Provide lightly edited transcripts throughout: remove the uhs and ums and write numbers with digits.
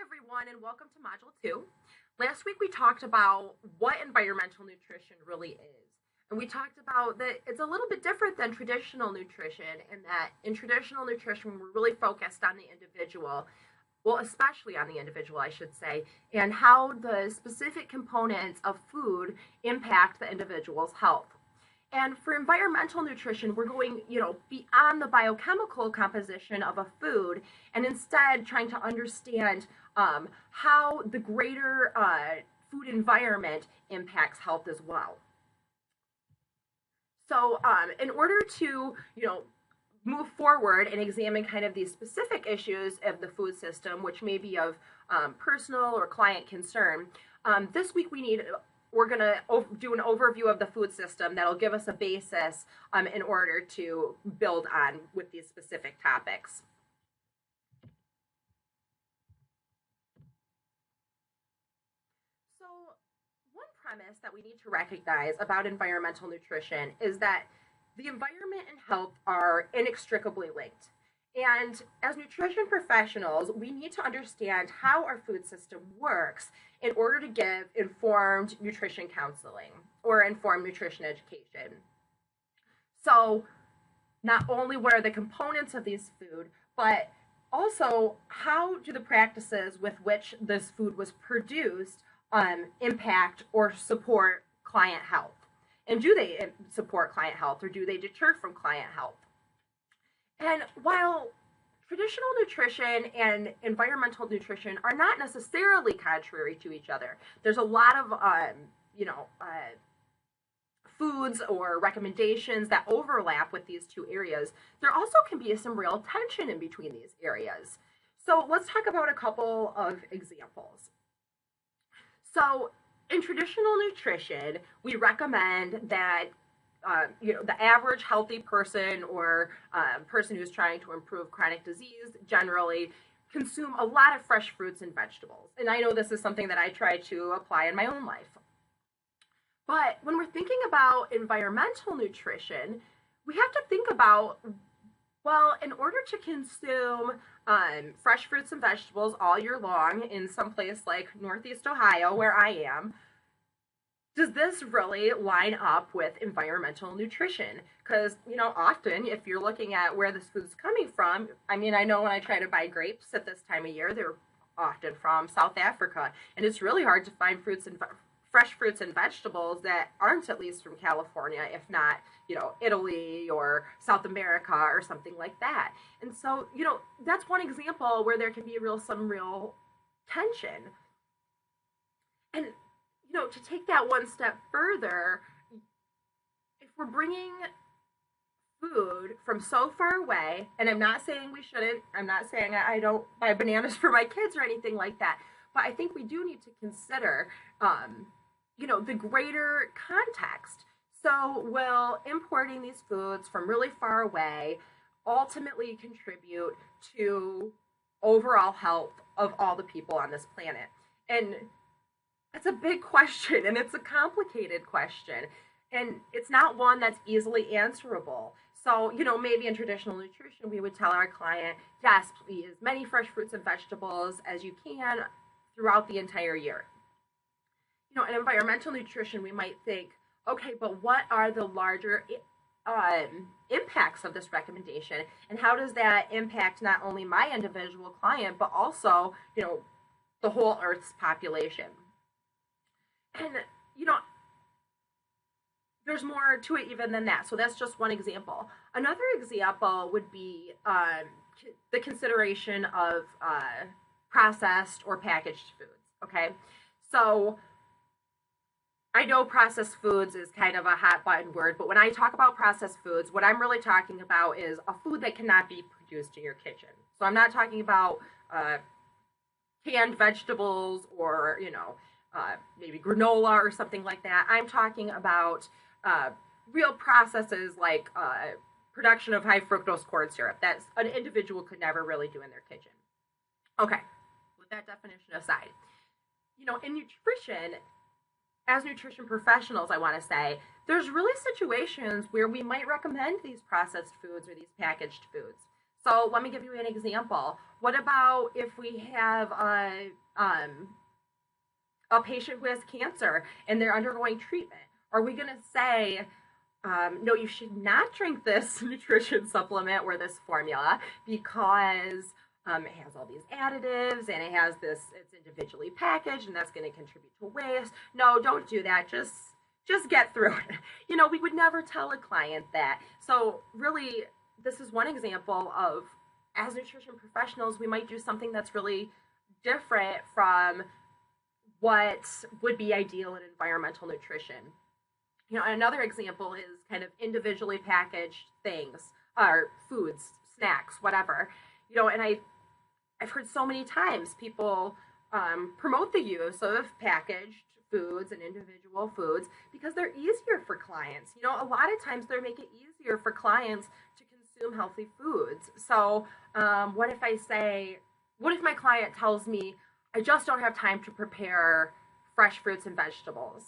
everyone, and welcome to Module 2. Last week we talked about what environmental nutrition really is. And we talked about that it's a little bit different than traditional nutrition, in that in traditional nutrition we're really focused on the individual, well, especially on the individual, I should say, and how the specific components of food impact the individual's health. And for environmental nutrition, we're going, beyond the biochemical composition of a food, and instead trying to understand how the greater food environment impacts health as well. So, in order to, move forward and examine kind of these specific issues of the food system, which may be of personal or client concern, this week we're going to do an overview of the food system that'll give us a basis in order to build on with these specific topics. So one premise that we need to recognize about environmental nutrition is that the environment and health are inextricably linked. And as nutrition professionals, we need to understand how our food system works in order to give informed nutrition counseling or informed nutrition education. So not only what are the components of these food, but also how do the practices with which this food was produced impact or support client health? And do they support client health, or do they deter from client health? And while traditional nutrition and environmental nutrition are not necessarily contrary to each other, there's a lot of, foods or recommendations that overlap with these two areas. There also can be some real tension in between these areas. So let's talk about a couple of examples. So in traditional nutrition, we recommend that the average healthy person or person who's trying to improve chronic disease generally consume a lot of fresh fruits and vegetables. And I know this is something that I try to apply in my own life. But when we're thinking about environmental nutrition, we have to think about, well, in order to consume fresh fruits and vegetables all year long in some place like Northeast Ohio, where I am, does this really line up with environmental nutrition? Because, often if you're looking at where this food's coming from, I know when I try to buy grapes at this time of year, they're often from South Africa. And it's really hard to find fresh fruits and vegetables that aren't at least from California, if not, Italy or South America or something like that. And so, that's one example where there can be some real tension. And to take that one step further, if we're bringing food from so far away, and I'm not saying we shouldn't, I'm not saying I don't buy bananas for my kids or anything like that, but I think we do need to consider, the greater context. So will importing these foods from really far away ultimately contribute to overall health of all the people on this planet? And it's a big question, and it's a complicated question, and it's not one that's easily answerable. So, maybe in traditional nutrition, we would tell our client, yes, eat as many fresh fruits and vegetables as you can throughout the entire year. In environmental nutrition, we might think, okay, but what are the larger impacts of this recommendation, and how does that impact not only my individual client, but also, the whole Earth's population? And, there's more to it even than that. So that's just one example. Another example would be the consideration of processed or packaged foods, okay? So I know processed foods is kind of a hot button word, but when I talk about processed foods, what I'm really talking about is a food that cannot be produced in your kitchen. So I'm not talking about canned vegetables or, maybe granola or something like that. I'm talking about real processes like production of high fructose corn syrup that an individual could never really do in their kitchen. Okay, with that definition aside, in nutrition, as nutrition professionals, I want to say, there's really situations where we might recommend these processed foods or these packaged foods. So let me give you an example. What about if we have a patient who has cancer and they're undergoing treatment? Are we going to say, no, you should not drink this nutrition supplement or this formula because it has all these additives and it has this, it's individually packaged and that's going to contribute to waste. No, don't do that. Just get through it. You know, we would never tell a client that. So really, this is one example of, as nutrition professionals, we might do something that's really different from what would be ideal in environmental nutrition. You know, another example is kind of individually packaged things, or foods, snacks, whatever. You know, and I've heard so many times people promote the use of packaged foods and individual foods because they're easier for clients. You know, a lot of times they make it easier for clients to consume healthy foods. So what if my client tells me, I just don't have time to prepare fresh fruits and vegetables?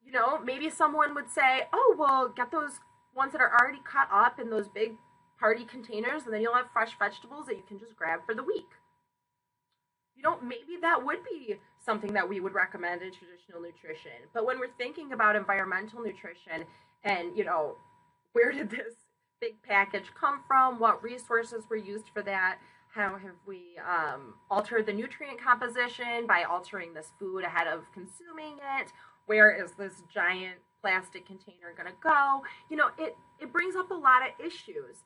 You know, maybe someone would say, oh, well, get those ones that are already cut up in those big party containers, and then you'll have fresh vegetables that you can just grab for the week. You know, maybe that would be something that we would recommend in traditional nutrition. But when we're thinking about environmental nutrition and, you know, where did this big package come from? What resources were used for that? How have we altered the nutrient composition by altering this food ahead of consuming it? Where is this giant plastic container going to go? You know, it brings up a lot of issues.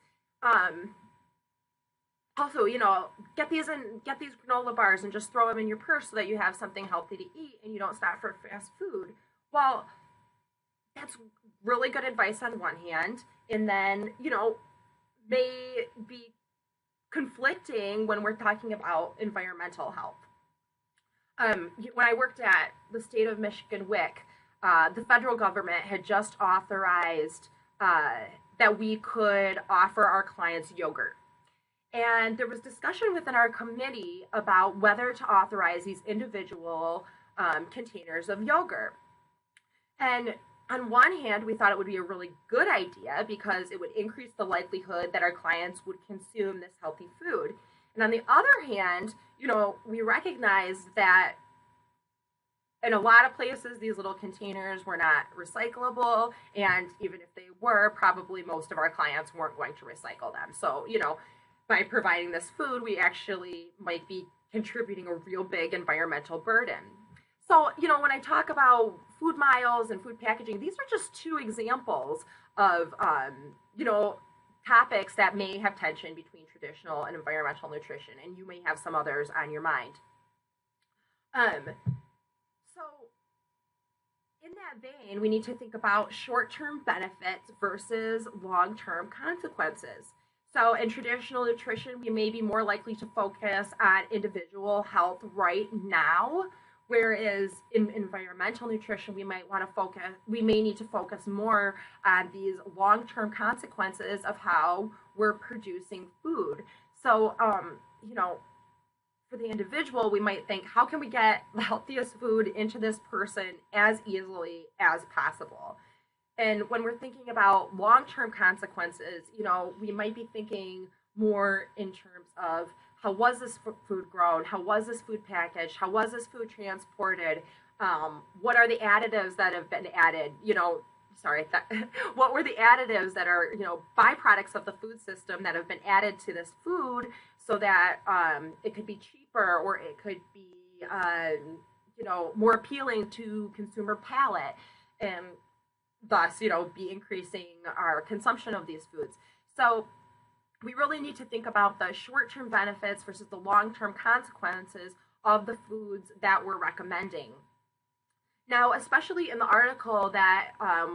Also, you know, get these granola bars and just throw them in your purse so that you have something healthy to eat and you don't stop for fast food. Well, that's really good advice on one hand, and then, you know, may be conflicting when we're talking about environmental health. When I worked at the state of Michigan WIC, the federal government had just authorized that we could offer our clients yogurt. And there was discussion within our committee about whether to authorize these individual containers of yogurt. And on one hand, we thought it would be a really good idea because it would increase the likelihood that our clients would consume this healthy food. And on the other hand, you know, we recognized that in a lot of places, these little containers were not recyclable. And even if they were, probably most of our clients weren't going to recycle them. So, you know, by providing this food, we actually might be contributing a real big environmental burden. So, you know, when I talk about food miles and food packaging, these are just two examples of, you know, topics that may have tension between traditional and environmental nutrition, and you may have some others on your mind. So, in that vein, we need to think about short-term benefits versus long-term consequences. So, in traditional nutrition, we may be more likely to focus on individual health right now. Whereas in environmental nutrition, we may need to focus more on these long-term consequences of how we're producing food. So, you know, for the individual, we might think, how can we get the healthiest food into this person as easily as possible? And when we're thinking about long-term consequences, you know, we might be thinking more in terms of, how was this food grown? How was this food packaged? How was this food transported? What are the additives that have been added? You know, what were the additives that are, you know, byproducts of the food system that have been added to this food so that it could be cheaper or it could be, you know, more appealing to consumer palate and thus, you know, be increasing our consumption of these foods. So we really need to think about the short-term benefits versus the long-term consequences of the foods that we're recommending. Now, especially in the article that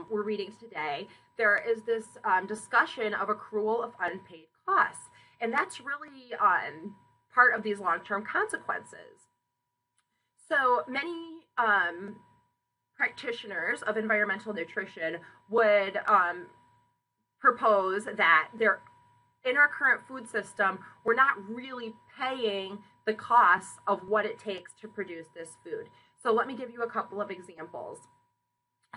we're reading today, there is this discussion of accrual of unpaid costs. And that's really part of these long-term consequences. So many practitioners of environmental nutrition would propose that in our current food system, we're not really paying the costs of what it takes to produce this food. So let me give you a couple of examples.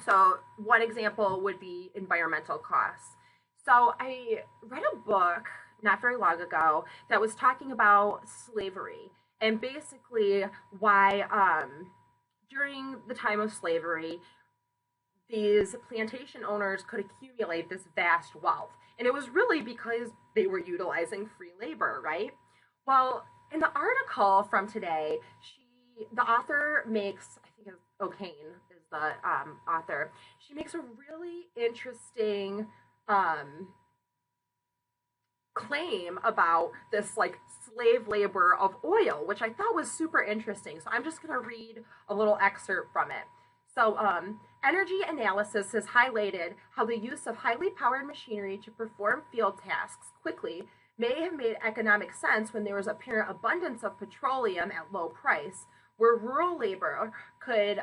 So one example would be environmental costs. So I read a book not very long ago that was talking about slavery and basically why during the time of slavery these plantation owners could accumulate this vast wealth. And it was really because they were utilizing free labor, right? Well, in the article from today, the author makes, I think O'Kane is the author, she makes a really interesting um, claim about this like slave labor of oil, which I thought was super interesting. So I'm just going to read a little excerpt from it. So, energy analysis has highlighted how the use of highly powered machinery to perform field tasks quickly may have made economic sense when there was apparent abundance of petroleum at low price, where rural labor could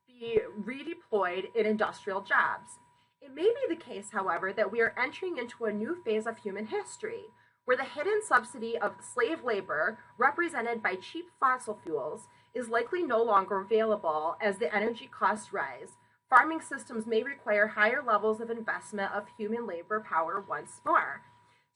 be redeployed in industrial jobs. It may be the case, however, that we are entering into a new phase of human history, where the hidden subsidy of slave labor, represented by cheap fossil fuels, is likely no longer available as the energy costs rise. Farming systems may require higher levels of investment of human labor power once more.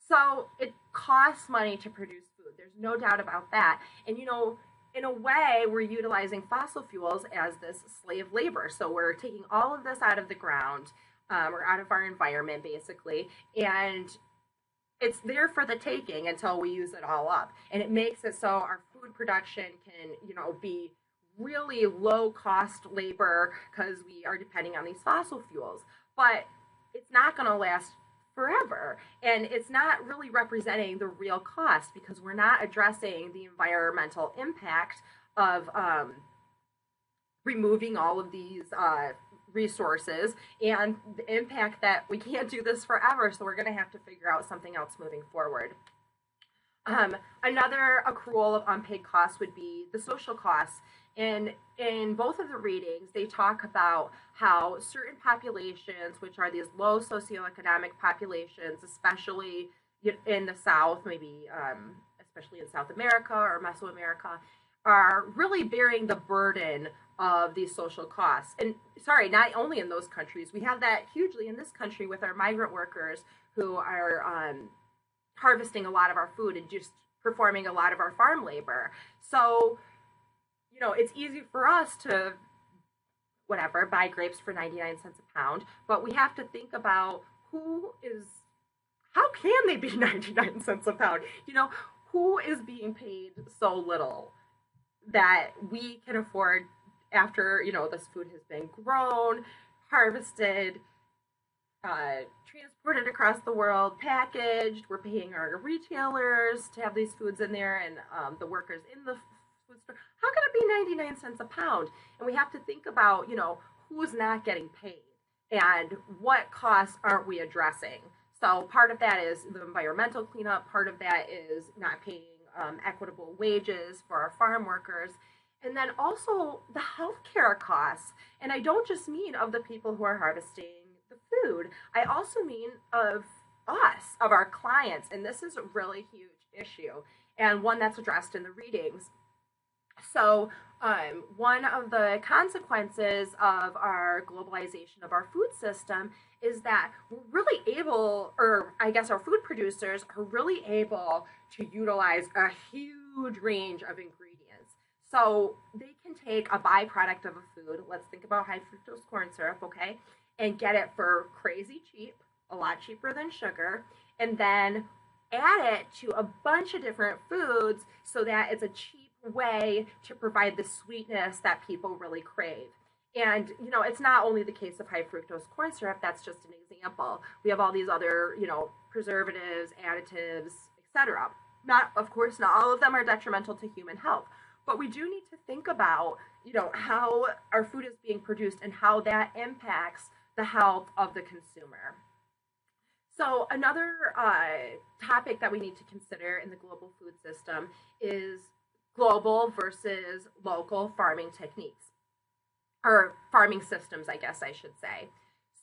So it costs money to produce food. There's no doubt about that. And in a way, we're utilizing fossil fuels as this slave labor. So we're taking all of this out of the ground or out of our environment, basically, and it's there for the taking until we use it all up. And it makes it so our food production can, be really low cost labor because we are depending on these fossil fuels. But it's not going to last forever. And it's not really representing the real cost because we're not addressing the environmental impact of removing all of these resources and the impact that we can't do this forever. So we're going to have to figure out something else moving forward. Another accrual of unpaid costs would be the social costs. And in both of the readings, they talk about how certain populations, which are these low socioeconomic populations, especially in the South, maybe especially in South America or Mesoamerica, are really bearing the burden of these social costs. And sorry, not only in those countries, we have that hugely in this country with our migrant workers who are harvesting a lot of our food and just performing a lot of our farm labor. So, it's easy for us to, buy grapes for 99 cents a pound, but we have to think about how can they be 99 cents a pound? Who is being paid so little that we can afford after, this food has been grown, harvested, transported across the world, packaged. We're paying our retailers to have these foods in there and the workers in the food store. How can it be 99 cents a pound? And we have to think about, who's not getting paid and what costs aren't we addressing. So part of that is the environmental cleanup. Part of that is not paying equitable wages for our farm workers. And then also the healthcare costs. And I don't just mean of the people who are harvesting the food. I also mean of us, of our clients. And this is a really huge issue and one that's addressed in the readings. So one of the consequences of our globalization of our food system is that we're really able, or I guess our food producers are really able to utilize a huge range of ingredients. So they can take a byproduct of a food, let's think about high fructose corn syrup, okay, and get it for crazy cheap, a lot cheaper than sugar, and then add it to a bunch of different foods so that it's a cheap way to provide the sweetness that people really crave. And, it's not only the case of high fructose corn syrup, that's just an example. We have all these other, preservatives, additives, etc. Of course, not all of them are detrimental to human health, but we do need to think about, how our food is being produced and how that impacts the health of the consumer. So another topic that we need to consider in the global food system is global versus local farming techniques, or farming systems, I guess I should say.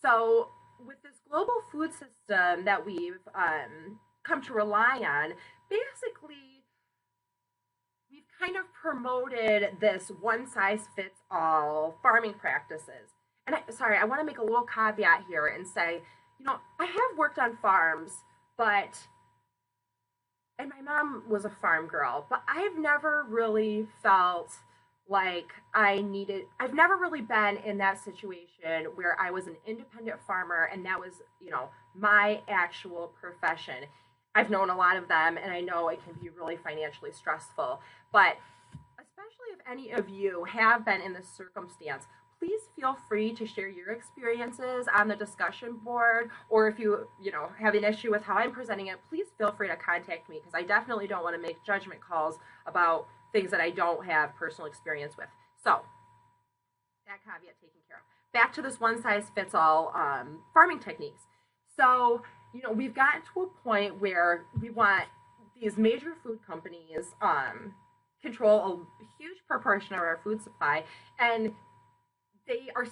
So with this global food system that we've come to rely on, basically we've kind of promoted this one-size-fits-all farming practices. And I want to make a little caveat here and say, I have worked on farms, but and my mom was a farm girl, but I've never really felt like I've never really been in that situation where I was an independent farmer and that was, my actual profession. I've known a lot of them and I know it can be really financially stressful, but especially if any of you have been in this circumstance, please feel free to share your experiences on the discussion board, or if you have an issue with how I'm presenting it, please feel free to contact me because I definitely don't want to make judgment calls about things that I don't have personal experience with. So that caveat taken care of. Back to this one size fits all farming techniques. So, we've gotten to a point where we want these major food companies control a huge proportion of our food supply, and they are,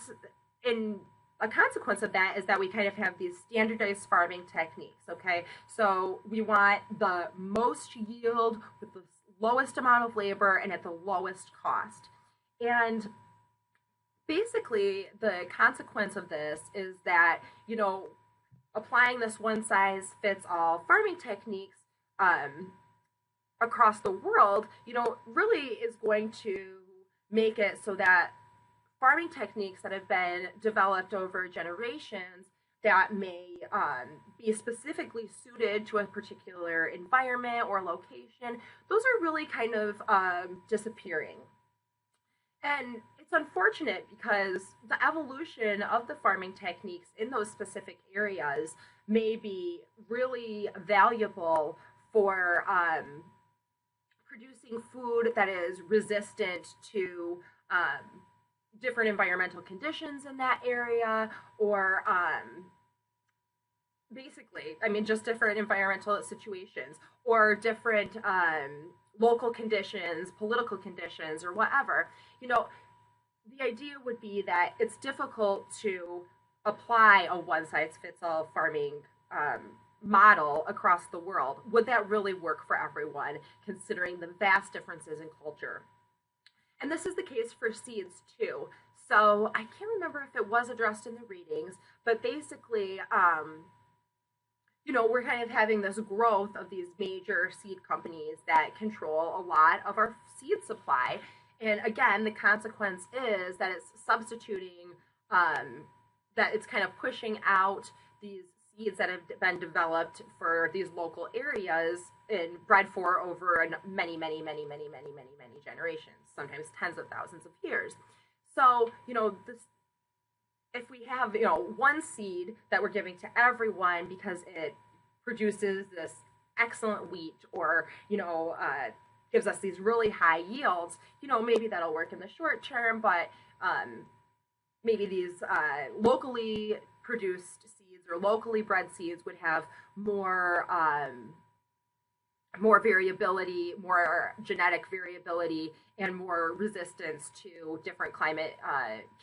in a consequence of that is that we kind of have these standardized farming techniques. Okay, so we want the most yield with the lowest amount of labor and at the lowest cost. And basically, the consequence of this is that, applying this one size fits all farming techniques across the world, really is going to make it so that farming techniques that have been developed over generations that may be specifically suited to a particular environment or location, those are really kind of disappearing. And it's unfortunate because the evolution of the farming techniques in those specific areas may be really valuable for producing food that is resistant to different environmental conditions in that area, or basically, just different environmental situations or different local conditions, political conditions, or whatever. The idea would be that it's difficult to apply a one size fits all farming model across the world. Would that really work for everyone, considering the vast differences in culture? And this is the case for seeds too. So I can't remember if it was addressed in the readings, but basically, we're kind of having this growth of these major seed companies that control a lot of our seed supply. And again, the consequence is that it's substituting, that it's kind of pushing out these seeds that have been developed for these local areas and bred for over many, many, many, many, many, many, many generations, sometimes tens of thousands of years. So, if we have, one seed that we're giving to everyone because it produces this excellent wheat, or, gives us these really high yields, maybe that'll work in the short term, but maybe these locally produced seeds or locally bred seeds would have more variability, more genetic variability, and more resistance to different climate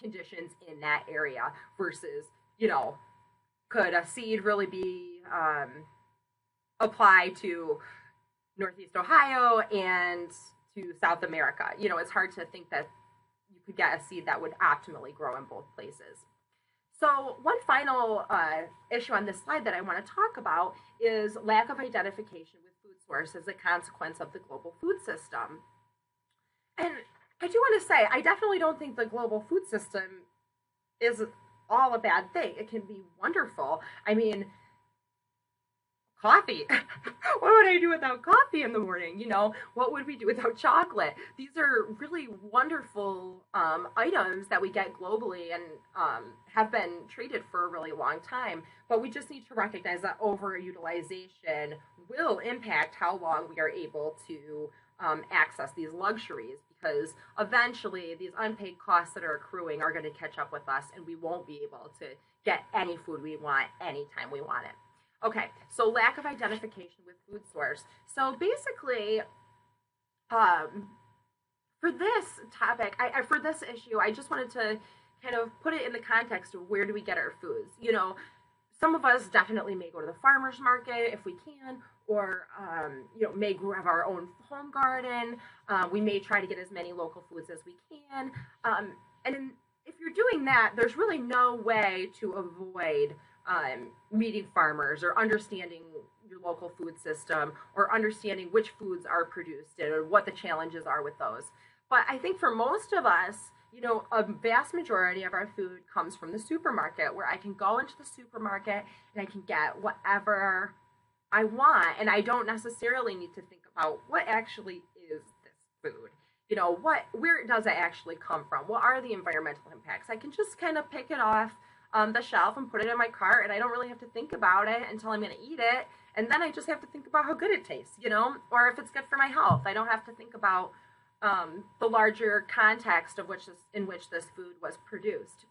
conditions in that area versus, could a seed really be applied to Northeast Ohio and to South America? It's hard to think that you could get a seed that would optimally grow in both places. So one final issue on this slide that I want to talk about is lack of identification with food source as a consequence of the global food system. And I do want to say, I definitely don't think the global food system is all a bad thing. It can be wonderful. Coffee. What would I do without coffee in the morning? What would we do without chocolate? These are really wonderful items that we get globally and have been treated for a really long time. But we just need to recognize that overutilization will impact how long we are able to access these luxuries, because eventually these unpaid costs that are accruing are going to catch up with us and we won't be able to get any food we want anytime we want it. Okay, so lack of identification with food source. So basically, for this topic, for this issue, I just wanted to kind of put it in the context of where do we get our foods. Some of us definitely may go to the farmer's market if we can, or may grow our own home garden. We may try to get as many local foods as we can. And if you're doing that, there's really no way to avoid meeting farmers or understanding your local food system or understanding which foods are produced and what the challenges are with those. But I think for most of us, a vast majority of our food comes from the supermarket, where I can go into the supermarket and I can get whatever I want, and I don't necessarily need to think about what actually is this food. Where does it actually come from? What are the environmental impacts? I can just kind of pick it off the shelf and put it in my cart, and I don't really have to think about it until I'm going to eat it, and then I just have to think about how good it tastes, or if it's good for my health. I don't have to think about the larger context of in which this food was produced.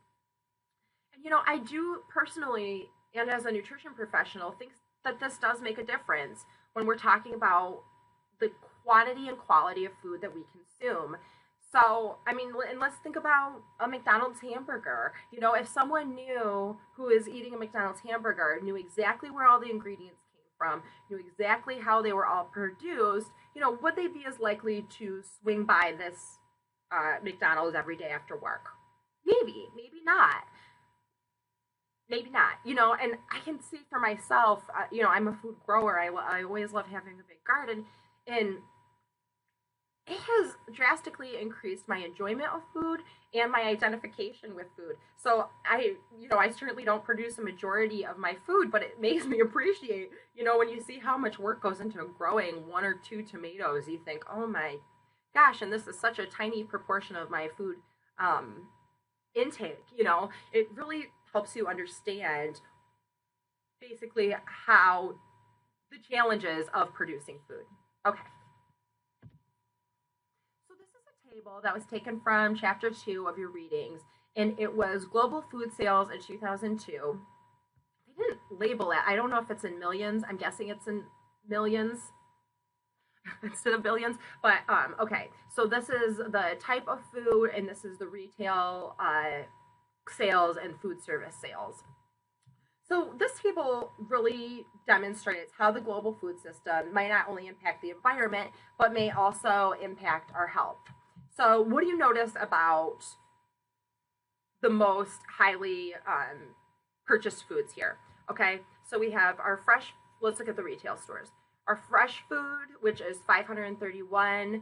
And I do personally, and as a nutrition professional, think that this does make a difference when we're talking about the quantity and quality of food that we consume. So, I mean, and let's think about a McDonald's hamburger. If someone who is eating a McDonald's hamburger knew exactly where all the ingredients came from, knew exactly how they were all produced, would they be as likely to swing by this McDonald's every day after work? Maybe, maybe not. Maybe not, and I can see for myself, I'm a food grower. I always love having a big garden, and it has drastically increased my enjoyment of food and my identification with food. So I certainly don't produce a majority of my food, but it makes me appreciate, when you see how much work goes into growing 1 or 2 tomatoes, you think, oh my gosh, and this is such a tiny proportion of my food intake. It really helps you understand basically how the challenges of producing food. Okay. So this is a table that was taken from chapter 2 of your readings, and it was global food sales in 2002. They didn't label it. I don't know if it's in millions. I'm guessing it's in millions instead of billions. But okay, so this is the type of food, and this is the retail sales and food service sales. So this table really demonstrates how the global food system might not only impact the environment, but may also impact our health. So what do you notice about the most highly purchased foods here? Okay, so we have our fresh, let's look at the retail stores. Our fresh food, which is 531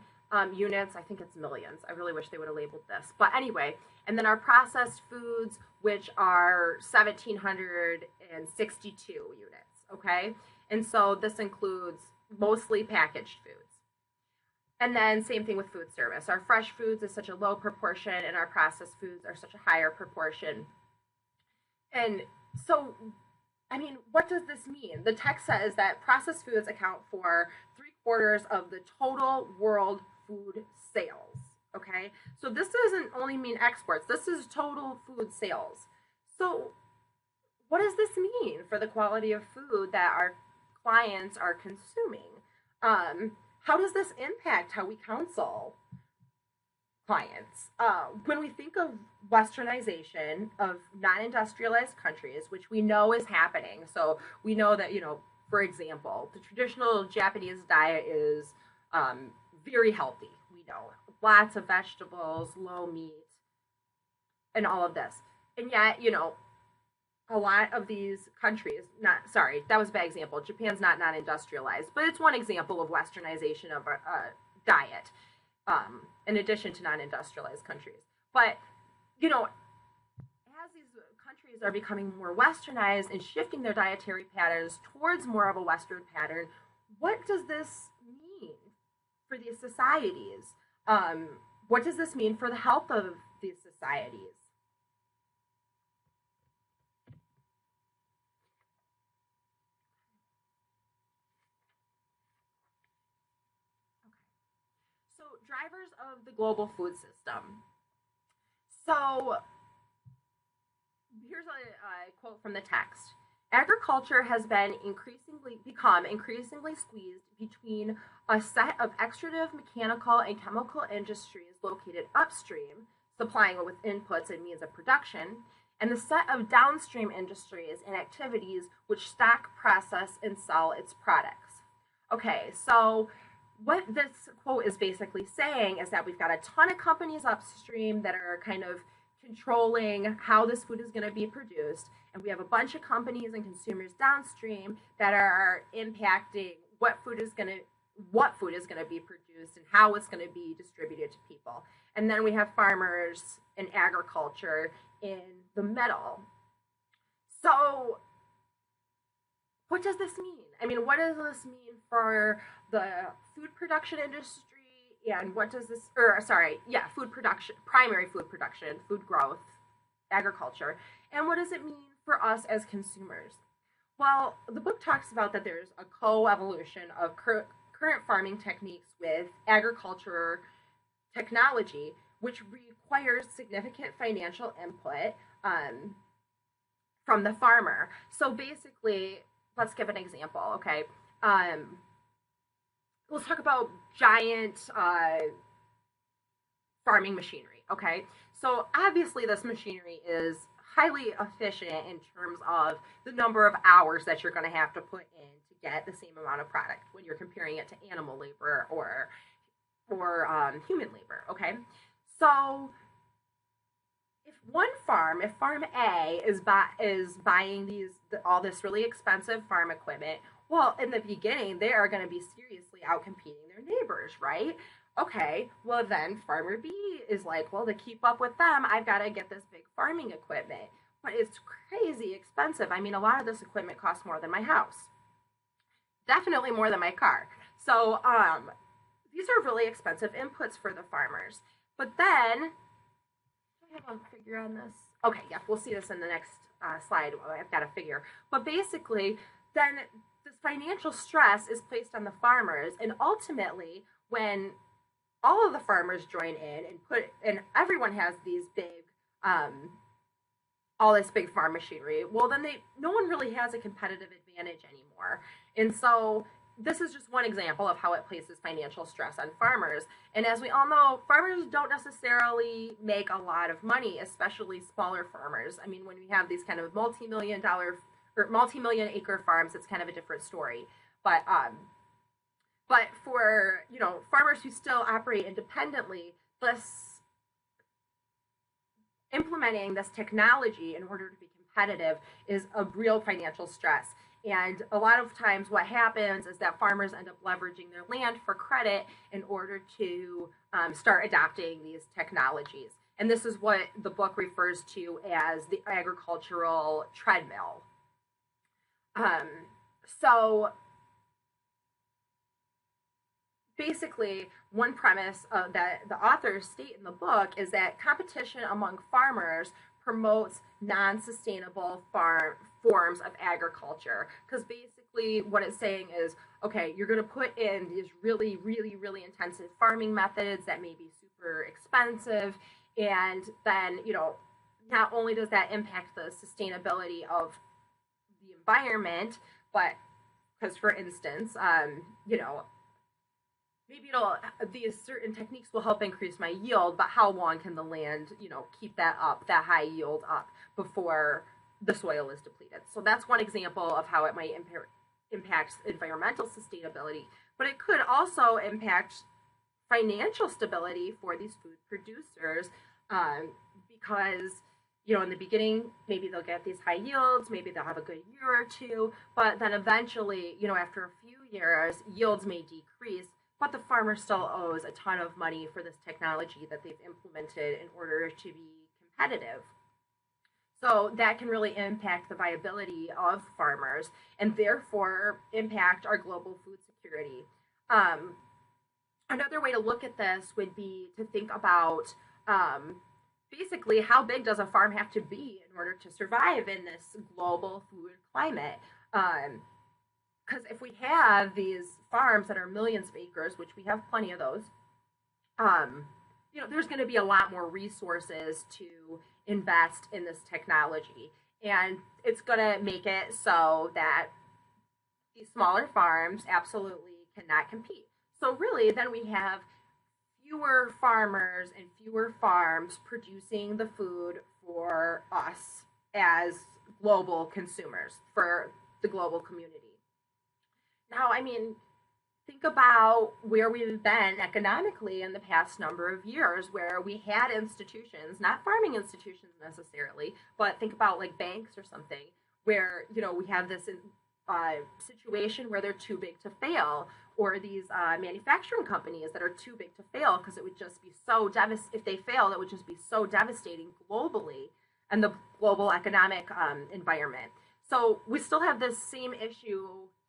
units. I think it's millions. I really wish they would have labeled this. But anyway, and then our processed foods, which are 1,762 units, okay? And so this includes mostly packaged foods. And then same thing with food service. Our fresh foods is such a low proportion, and our processed foods are such a higher proportion. And so, I mean, what does this mean? The text says that processed foods account for 3/4 of the total world food sales. Okay, so this doesn't only mean exports. This is total food sales. So what does this mean for the quality of food that our clients are consuming? How does this impact how we counsel clients? When we think of westernization of non-industrialized countries, which we know is happening, so we know that, for example, the traditional Japanese diet is very healthy. We know lots of vegetables, low meat, and all of this. And yet, a lot of these countries, that was a bad example. Japan's not non-industrialized, but it's one example of westernization of a diet, in addition to non-industrialized countries. But, as these countries are becoming more westernized and shifting their dietary patterns towards more of a Western pattern, what does this mean for these societies? What does this mean for the health of these societies? So, drivers of the global food system. So, here's a quote from the text. Agriculture has become increasingly squeezed between a set of extractive mechanical and chemical industries located upstream, supplying it with inputs and means of production, and the set of downstream industries and activities which stock, process, and sell its products. Okay, so what this quote is basically saying is that we've got a ton of companies upstream that are kind of controlling how this food is going to be produced, and we have a bunch of companies and consumers downstream that are impacting what food is going to be produced and how it's going to be distributed to people. And then we have farmers and agriculture in the middle. So what does this mean? I mean, what does this mean for the food production industry? And what does this, or sorry, yeah, food production, primary food production, food growth, agriculture. And what does it mean for us as consumers? Well, the book talks about that there's a co-evolution of current farming techniques with agriculture technology, which requires significant financial input from the farmer. So basically, let's give an example, okay? Let's talk about giant farming machinery, okay? So obviously this machinery is highly efficient in terms of the number of hours that you're going to have to put in to get the same amount of product when you're comparing it to animal labor or human labor, okay? So if Farm A is buying all this really expensive farm equipment, well, in the beginning, they are going to be seriously outcompeting their neighbors, right? Okay, well then Farmer B is like, well, to keep up with them, I've got to get this big farming equipment. But it's crazy expensive. I mean, a lot of this equipment costs more than my house. Definitely more than my car. So these are really expensive inputs for the farmers. But then, do I have a figure on this? Okay, yeah, we'll see this in the next slide. I've got a figure. But basically, then this financial stress is placed on the farmers, and ultimately, when all of the farmers join in and everyone has these big, all this big farm machinery, well, then no one really has a competitive advantage anymore. And so this is just one example of how it places financial stress on farmers. And as we all know, farmers don't necessarily make a lot of money, especially smaller farmers. I mean, when we have these kind of multi-million acre farms, it's kind of a different story. But for farmers who still operate independently, implementing this technology in order to be competitive is a real financial stress. And a lot of times what happens is that farmers end up leveraging their land for credit in order to start adopting these technologies. And this is what the book refers to as the agricultural treadmill. So basically, one premise that the authors state in the book is that competition among farmers promotes non-sustainable forms of agriculture. Because basically what it's saying is, okay, you're going to put in these really, really, really intensive farming methods that may be super expensive. And then, not only does that impact the sustainability of the environment, but because, for instance, maybe these certain techniques will help increase my yield, but how long can the land, keep that high yield up before the soil is depleted? So that's one example of how it might impact environmental sustainability, but it could also impact financial stability for these food producers because, in the beginning, maybe they'll get these high yields, maybe they'll have a good year or two, but then eventually, after a few years, yields may decrease, but the farmer still owes a ton of money for this technology that they've implemented in order to be competitive. So that can really impact the viability of farmers and therefore impact our global food security. Another way to look at this would be to think about basically how big does a farm have to be in order to survive in this global food climate? Because if we have these farms that are millions of acres, which we have plenty of those, there's going to be a lot more resources to invest in this technology. And it's going to make it so that these smaller farms absolutely cannot compete. So really, then we have fewer farmers and fewer farms producing the food for us as global consumers, for the global community. Now, I mean, think about where we've been economically in the past number of years, where we had institutions, not farming institutions necessarily, but think about like banks or something, where we have this situation where they're too big to fail, or these manufacturing companies that are too big to fail because it would just be so if they fail, it would just be so devastating globally and the global economic environment. So we still have this same issue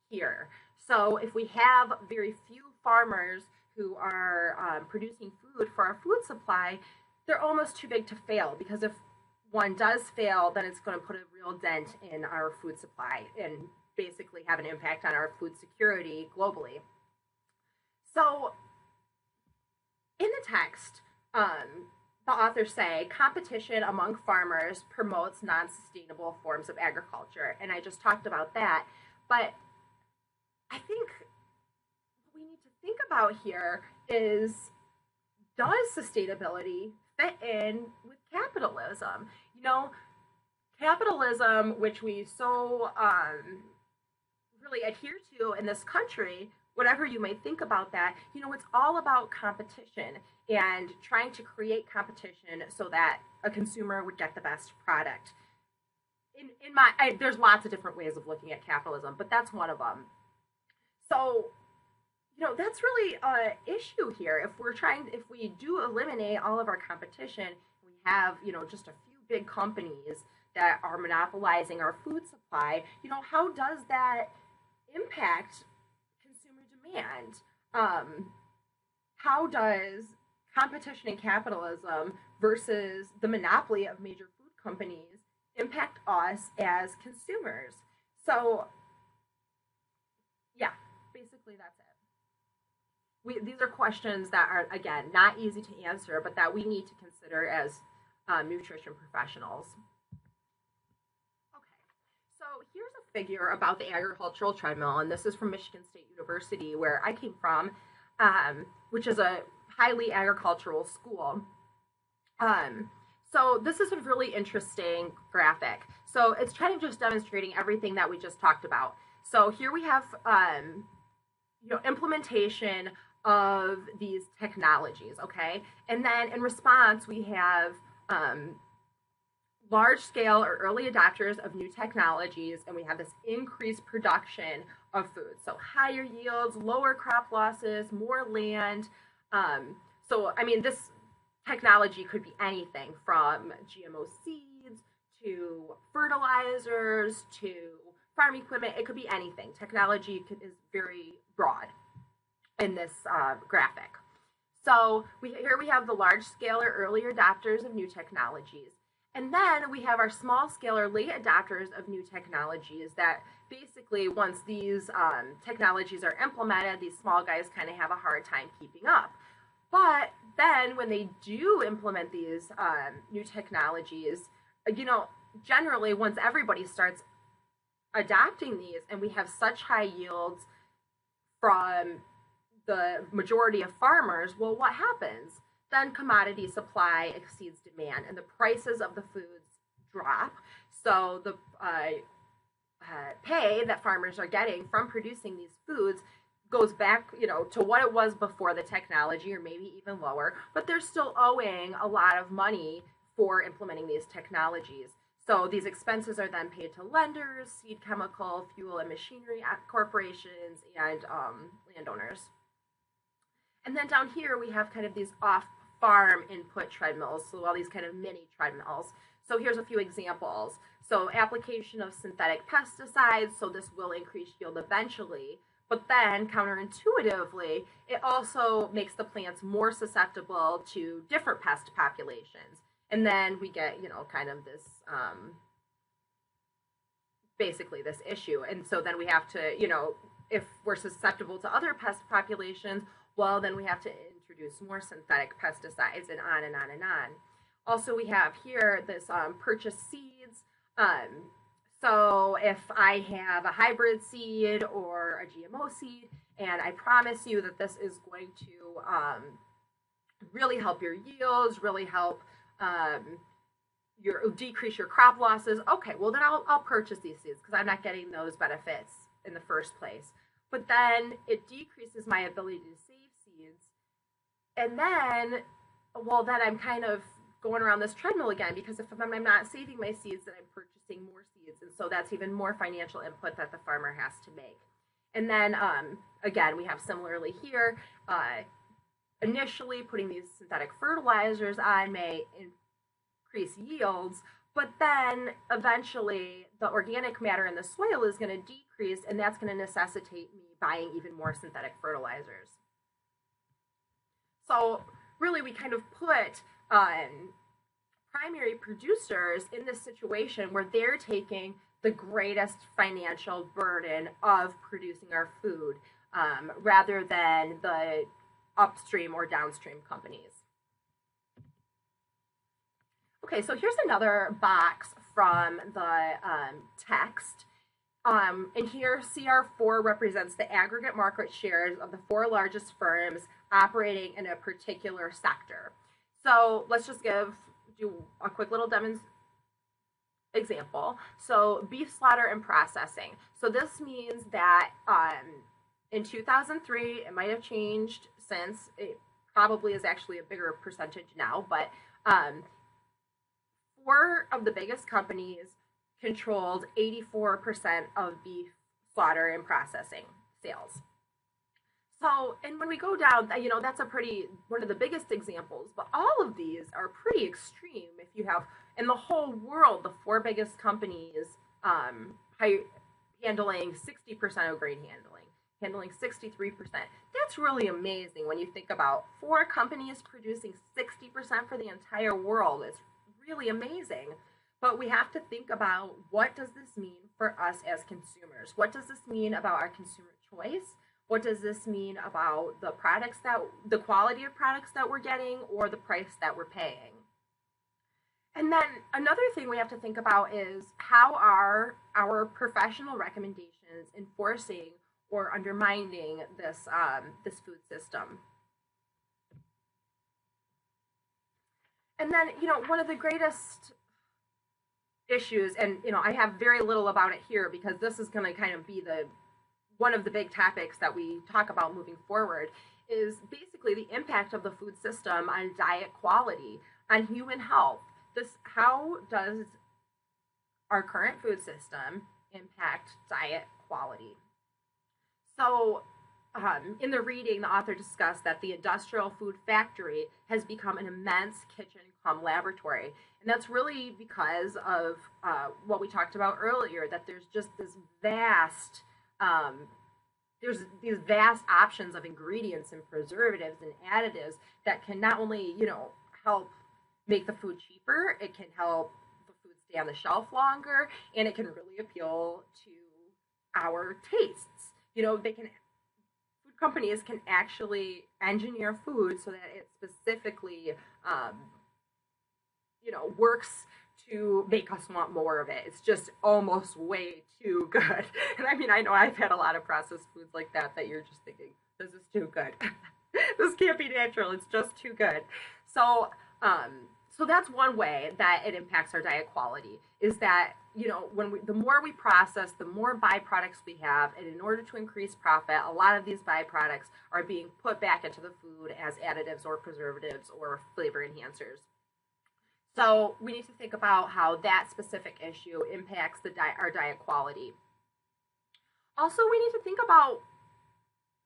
here. So if we have very few farmers who are producing food for our food supply, they're almost too big to fail, because if one does fail, then it's going to put a real dent in our food supply and basically have an impact on our food security globally. So in the text, the authors say competition among farmers promotes non-sustainable forms of agriculture. And I just talked about that. But I think what we need to think about here is, does sustainability fit in with capitalism? Capitalism, which we so really adhere to in this country, whatever you may think about that, it's all about competition and trying to create competition so that a consumer would get the best product. There's lots of different ways of looking at capitalism, but that's one of them. So, that's really an issue here. If we do eliminate all of our competition, we have, just a few big companies that are monopolizing our food supply, how does that impact consumer demand? How does competition in capitalism versus the monopoly of major food companies impact us as consumers? So, yeah, basically that's it. These are questions that are, again, not easy to answer, but that we need to consider as nutrition professionals. So here's a figure about the agricultural treadmill, and this is from Michigan State University, where I came from, which is a highly agricultural school. So this is a really interesting graphic. So it's kind of just demonstrating everything that we just talked about. So here we have, implementation of these technologies, okay? And then in response, we have large scale or early adopters of new technologies, and we have this increased production of food. So higher yields, lower crop losses, more land. This technology could be anything from GMO seeds to fertilizers to farm equipment. It could be anything. Technology is very broad in this graphic. So here we have the large scale or early adopters of new technologies. And then we have our small scale or late adopters of new technologies that basically, once these technologies are implemented, these small guys kind of have a hard time keeping up. But then when they do implement these new technologies, generally once everybody starts adopting these and we have such high yields from the majority of farmers, well, what happens? Then commodity supply exceeds demand and the prices of the foods drop. So the pay that farmers are getting from producing these foods goes back, to what it was before the technology, or maybe even lower, but they're still owing a lot of money for implementing these technologies. So these expenses are then paid to lenders, seed, chemical, fuel, and machinery corporations, and landowners. And then down here we have kind of these off-farm input treadmills, so all these kind of mini treadmills. So here's a few examples. So application of synthetic pesticides, so this will increase yield eventually, but then counterintuitively, it also makes the plants more susceptible to different pest populations. And then we get, kind of this, basically this issue. And so then we have to, if we're susceptible to other pest populations, well, then we have to introduce more synthetic pesticides, and on and on and on. Also, we have here this purchase seeds. So if I have a hybrid seed or a GMO seed, and I promise you that this is going to really help your yields, really help decrease your crop losses, okay, well then I'll purchase these seeds because I'm not getting those benefits in the first place. but then it decreases my ability to save seeds. And then, well, then I'm kind of going around this treadmill again, because if I'm not saving my seeds, then I'm purchasing more seeds. And so that's even more financial input that the farmer has to make. And then, again, we have similarly here, initially putting these synthetic fertilizers on may increase yields, but then eventually the organic matter in the soil is going to decrease, and that's going to necessitate me buying even more synthetic fertilizers. So really, we kind of put primary producers in this situation where they're taking the greatest financial burden of producing our food, rather than the upstream or downstream companies. Okay, so here's another box from the text. And here CR4 represents the aggregate market shares of the 4 largest firms operating in a particular sector. So let's just do a quick little example. So beef slaughter and processing. So this means that in 2003, it might have changed since. It probably is actually a bigger percentage now, but 4 of the biggest companies controlled 84% of beef slaughter and processing sales. So, and when we go down, that's one of the biggest examples, but all of these are pretty extreme. If you have, in the whole world, the 4 biggest companies handling 60% of grain handling 63%. That's really amazing when you think about 4 companies producing 60% for the entire world. It's really amazing. But we have to think about, what does this mean for us as consumers? What does this mean about our consumer choice? What does this mean about the quality of products that we're getting, or the price that we're paying? And then another thing we have to think about is, how are our professional recommendations enforcing or undermining this food system? And then, one of the greatest issues, and I have very little about it here because this is going to kind of be one of the big topics that we talk about moving forward, is basically the impact of the food system on diet quality, on human health. How does our current food system impact diet quality? So in the reading, the author discussed that the industrial food factory has become an immense kitchen come laboratory. And that's really because of what we talked about earlier, that there's just this vast, there's these vast options of ingredients and preservatives and additives that can not only, help make the food cheaper, it can help the food stay on the shelf longer, and it can really appeal to our tastes. Food companies can actually engineer food so that it specifically, works to make us want more of it. It's just almost way too good. And I know I've had a lot of processed foods like that you're just thinking, this is too good. This can't be natural. It's just too good. So, so that's one way that it impacts our diet quality, is that, the more we process, the more byproducts we have. And in order to increase profit, a lot of these byproducts are being put back into the food as additives or preservatives or flavor enhancers. So we need to think about how that specific issue impacts our diet quality. Also, we need to think about,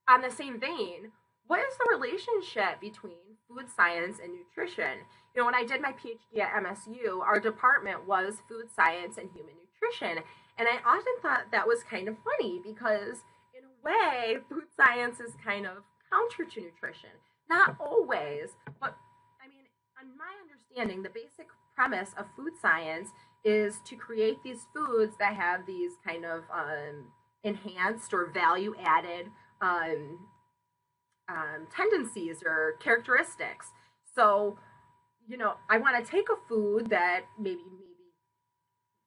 on the same vein, what is the relationship between food science and nutrition? When I did my PhD at MSU, our department was food science and human nutrition. And I often thought that was kind of funny because, in a way, food science is kind of counter to nutrition. Not always, but on my understanding, the basic premise of food science is to create these foods that have these kind of enhanced or value-added tendencies or characteristics. So, I want to take a food that maybe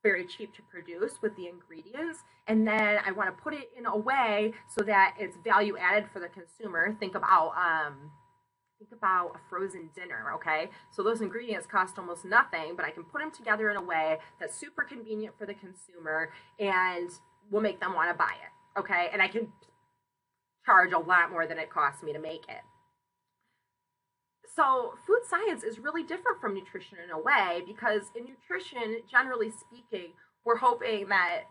very cheap to produce with the ingredients, and then I want to put it in a way so that it's value-added for the consumer. Think about a frozen dinner, okay? So those ingredients cost almost nothing, but I can put them together in a way that's super convenient for the consumer and will make them want to buy it, okay? And I can charge a lot more than it costs me to make it. So food science is really different from nutrition in a way, because in nutrition, generally speaking, we're hoping that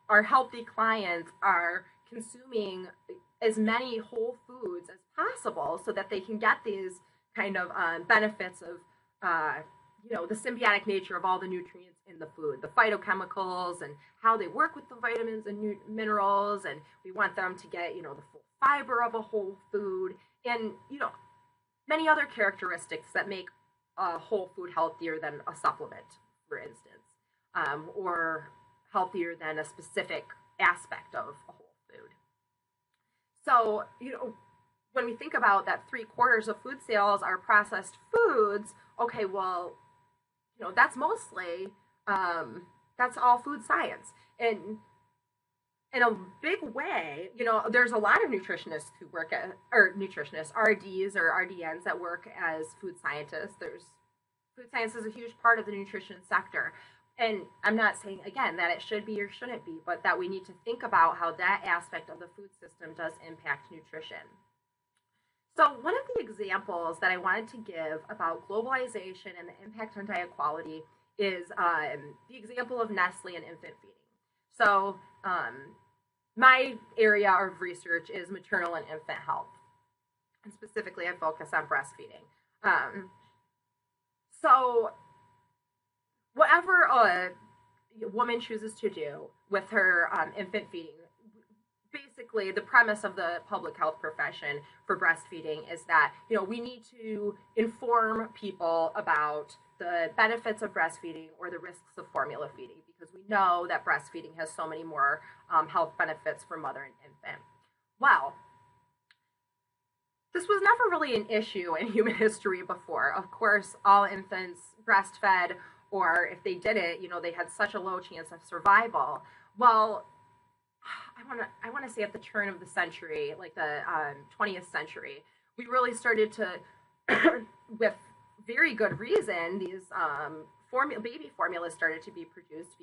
our healthy clients are consuming as many whole foods as possible so that they can get these kind of benefits of the symbiotic nature of all the nutrients in the food, the phytochemicals and how they work with the vitamins and minerals, and we want them to get the full fiber of a whole food, and many other characteristics that make a whole food healthier than a supplement, for instance, or healthier than a specific aspect of a whole food. So, when we think about that 3/4 of food sales are processed foods, okay, well, that's mostly, that's all food science. And in a big way, there's a lot of nutritionists who work at, or nutritionists, RDs or RDNs that work as food scientists. Food science is a huge part of the nutrition sector. And I'm not saying, again, that it should be or shouldn't be, but that we need to think about how that aspect of the food system does impact nutrition. So one of the examples that I wanted to give about globalization and the impact on diet quality is the example of Nestle and infant feeding. So my area of research is maternal and infant health. And specifically, I focus on breastfeeding. So whatever a woman chooses to do with her infant feeding, basically the premise of the public health profession for breastfeeding is that we need to inform people about the benefits of breastfeeding or the risks of formula feeding, because we know that breastfeeding has so many more health benefits for mother and infant. Well, this was never really an issue in human history before. Of course, all infants breastfed, or if they didn't, they had such a low chance of survival. Well, I want to say at the turn of the century, like the 20th century, we really started to, with very good reason, these baby formulas started to be produced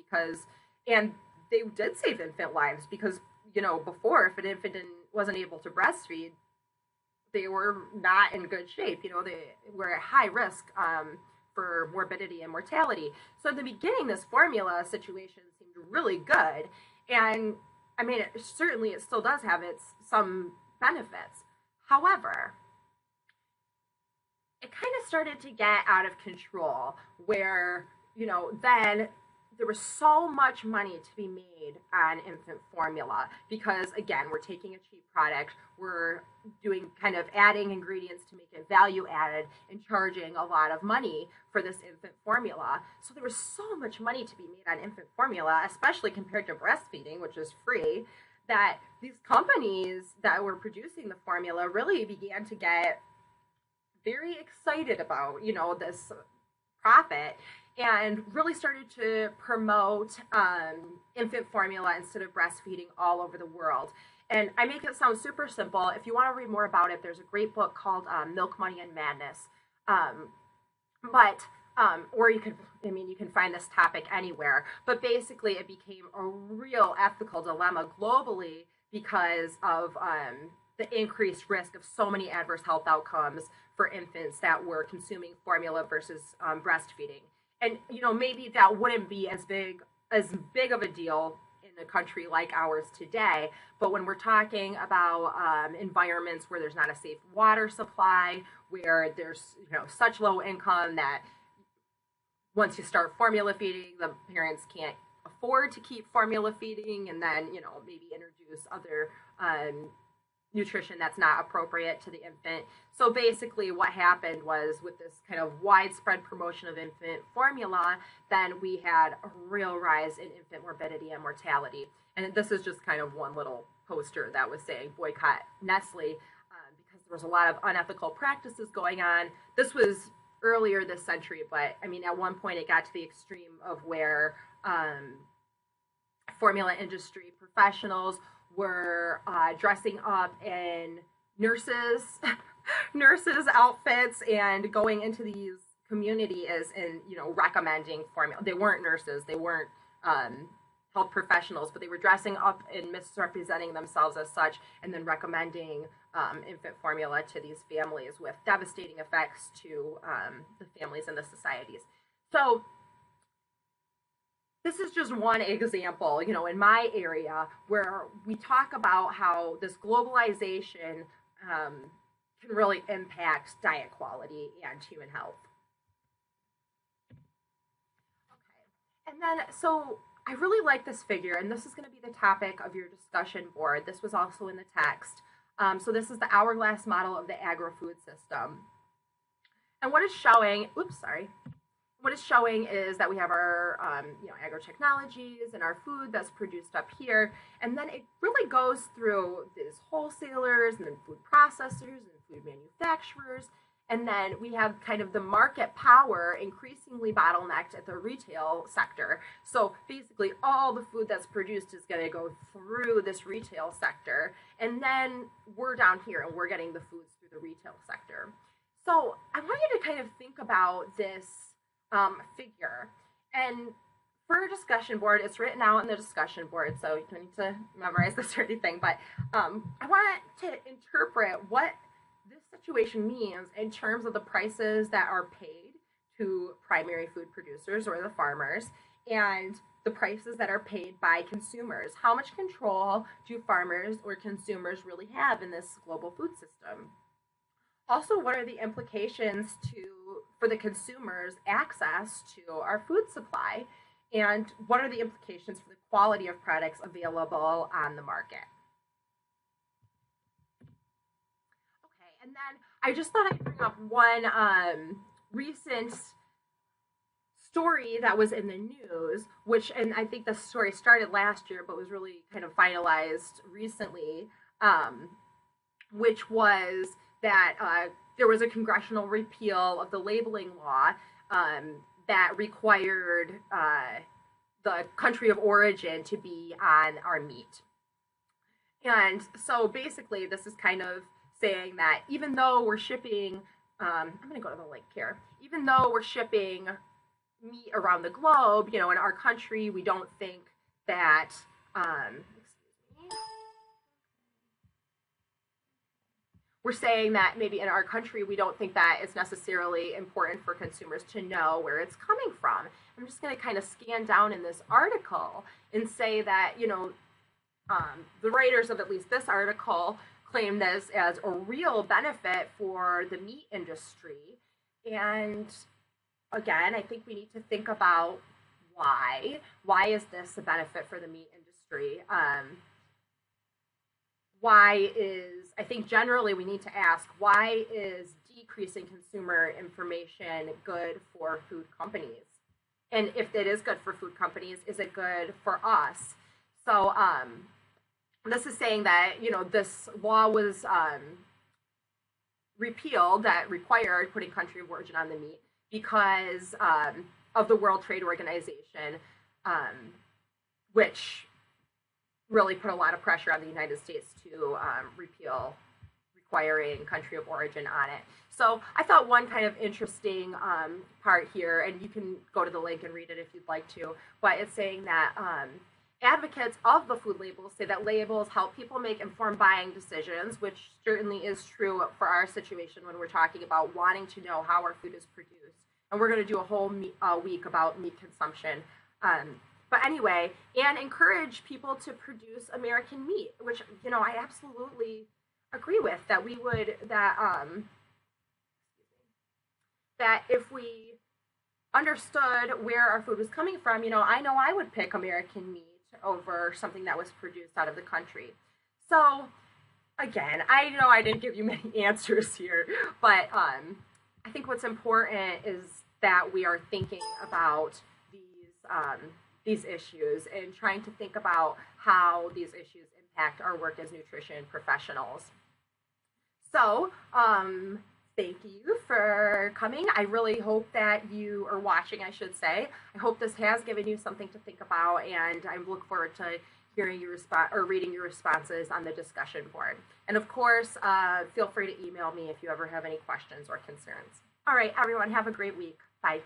and they did save infant lives, because before, if an infant wasn't able to breastfeed, they were not in good shape. They were at high risk for morbidity and mortality. So in the beginning, this formula situation seemed really good, and I mean, it still does have some benefits. However, it kind of started to get out of control, where then there was so much money to be made on infant formula, because again, we're taking a cheap product, we're doing kind of adding ingredients to make it value added and charging a lot of money for this infant formula. So there was so much money to be made on infant formula, especially compared to breastfeeding, which is free, that these companies that were producing the formula really began to get very excited about this profit, and really started to promote infant formula instead of breastfeeding all over the world. And I make it sound super simple. If you want to read more about it, there's a great book called Milk, Money, and Madness. Or you can find this topic anywhere. But basically, it became a real ethical dilemma globally because of the increased risk of so many adverse health outcomes for infants that were consuming formula versus breastfeeding. And maybe that wouldn't be as big of a deal in a country like ours today, but when we're talking about environments where there's not a safe water supply, where there's such low income that once you start formula feeding, the parents can't afford to keep formula feeding, and then maybe introduce other nutrition that's not appropriate to the infant. So basically what happened was, with this kind of widespread promotion of infant formula, then we had a real rise in infant morbidity and mortality. And this is just kind of one little poster that was saying boycott Nestle, because there was a lot of unethical practices going on. This was earlier this century, but I mean, at one point it got to the extreme of where formula industry professionals were dressing up in nurses outfits and going into these communities and recommending formula. They weren't nurses, they weren't health professionals, but they were dressing up and misrepresenting themselves as such, and then recommending infant formula to these families with devastating effects to the families and the societies. So this is just one example, in my area where we talk about how this globalization can really impact diet quality and human health. Okay, and then so I really like this figure, and this is going to be the topic of your discussion board. This was also in the text. So this is the hourglass model of the agri-food system. And what it's showing, what it's showing is that we have our agro-technologies and our food that's produced up here, and then it really goes through these wholesalers and then food processors and food manufacturers, and then we have kind of the market power increasingly bottlenecked at the retail sector. So basically all the food that's produced is going to go through this retail sector, and then we're down here and we're getting the foods through the retail sector. So I want you to kind of think about this figure. And for a discussion board, it's written out in the discussion board, so you don't need to memorize this or anything, but I want to interpret what this situation means in terms of the prices that are paid to primary food producers or the farmers, and the prices that are paid by consumers. How much control do farmers or consumers really have in this global food system? Also, what are the implications for the consumers' access to our food supply? And what are the implications for the quality of products available on the market? Okay, and then I just thought I'd bring up one recent story that was in the news, and I think the story started last year, but was really kind of finalized recently, which was that there was a congressional repeal of the labeling law that required the country of origin to be on our meat. And so basically this is kind of saying that even though we're shipping, I'm going to go to the link here, even though we're shipping meat around the globe, in our country, we don't think that, we're saying that maybe in our country, we don't think that it's necessarily important for consumers to know where it's coming from. I'm just going to kind of scan down in this article and say that, the writers of at least this article claim this as a real benefit for the meat industry. And again, I think we need to think about why. Why is this a benefit for the meat industry? I think generally we need to ask, why is decreasing consumer information good for food companies? And if it is good for food companies, is it good for us? So this is saying that, this law was repealed that required putting country of origin on the meat because of the World Trade Organization, which really put a lot of pressure on the United States to repeal requiring country of origin on it. So I thought one kind of interesting part here, and you can go to the link and read it if you'd like to, but it's saying that advocates of the food labels say that labels help people make informed buying decisions, which certainly is true for our situation when we're talking about wanting to know how our food is produced. And we're going to do a whole week about meat consumption. But anyway, and encourage people to produce American meat, which, I absolutely agree with, that we would, that if we understood where our food was coming from, I know I would pick American meat over something that was produced out of the country. So again, I know I didn't give you many answers here, but I think what's important is that we are thinking about these issues and trying to think about how these issues impact our work as nutrition professionals. So, thank you for coming. I really hope that you are watching, I should say. I hope this has given you something to think about, and I look forward to hearing your reading your responses on the discussion board. And of course, feel free to email me if you ever have any questions or concerns. All right, everyone, have a great week. Bye.